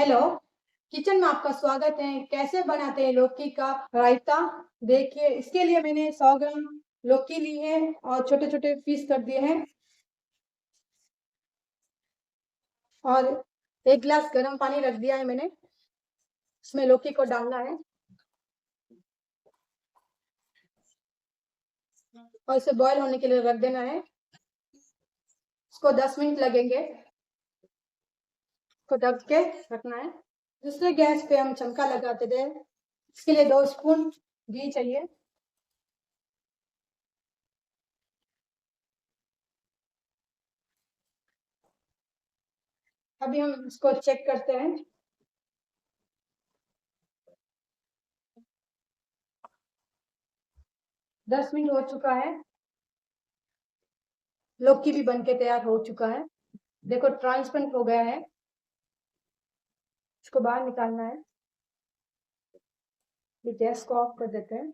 Hello, kitchen में आपका स्वागत है। कैसे बनाते हैं लौकी का रायता? देखिए, इसके लिए मैंने 100 ग्राम लौकी ली है और छोटे-छोटे पीस कर दिए हैं और 1 गिलास गर्म पानी रख दिया है मैंने। इसमें लौकी को डालना है और इसे बॉयल होने के लिए रख देना है। इसको 10 मिनट लगेंगे। इसको ढक के रखना है। दूसरे गैस पे हम चमका लगाते थे। इसके लिए 2 स्पून घी चाहिए। अभी हम इसको चेक करते हैं। 10 मिनट हो चुका है। लौकी भी बनके तैयार हो चुका है। देखो, ट्रांसपेरेंट हो गया है। इसको बाहर निकालना है। ये गैस को ऑफ कर देते हैं।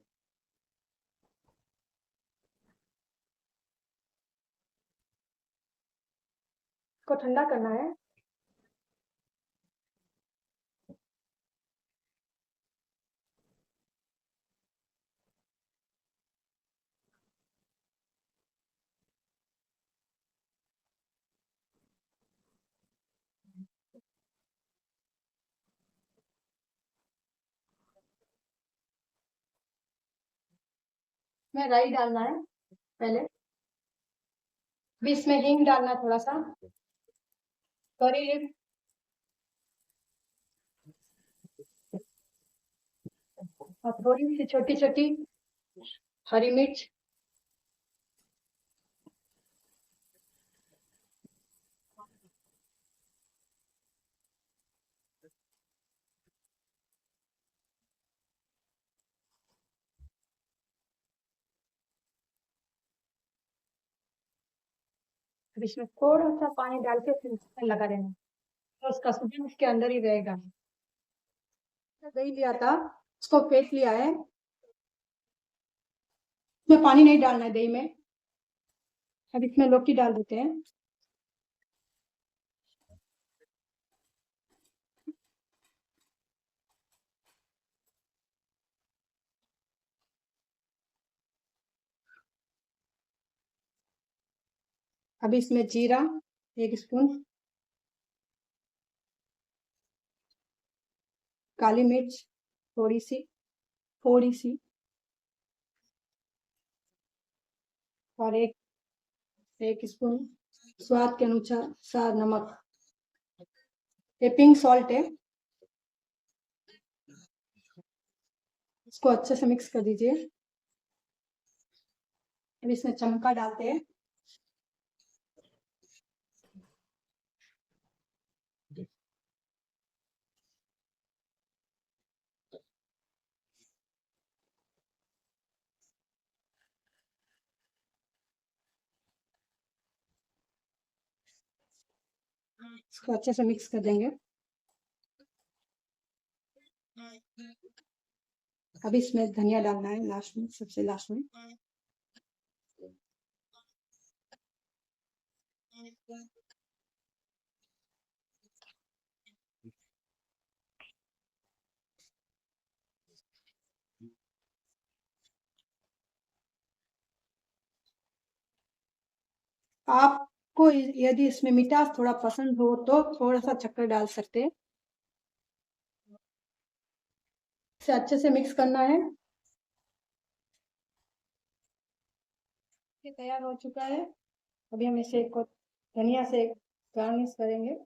इसको ठंडा करना है। इसमें राई डालना है पहले। भी इसमें हींग डालना है थोड़ा सा। करी लीफ और थोड़ी सी छोटी छोटी हरी मिर्च। अब इसमें थोड़ा सा पानी डाल के फिर इसमें लगा देना, तो उसका सुगंध इसके अंदर ही रहेगा। दही लिया था, उसको फेंट लिया है। इसमें पानी नहीं डालना है दही में। अब इसमें लौकी डाल देते हैं। अब इसमें जीरा 1 स्पून, काली मिर्च थोड़ी सी और एक स्पून स्वाद के अनुसार नमक। ये पिंक सॉल्ट है। इसको अच्छे से मिक्स कर दीजिए। अब इसमें चमका डालते हैं। इसको अच्छे से मिक्स कर देंगे। अब इसमें धनिया डालना है लास्ट में, सबसे लास्ट में। आपको यदि इसमें मिठास थोड़ा पसंद हो तो थोड़ा सा शक्कर डाल सकते हैं। इसे अच्छे से मिक्स करना है। ये तैयार हो चुका है। अभी हम इसे धनिया से गार्निश करेंगे।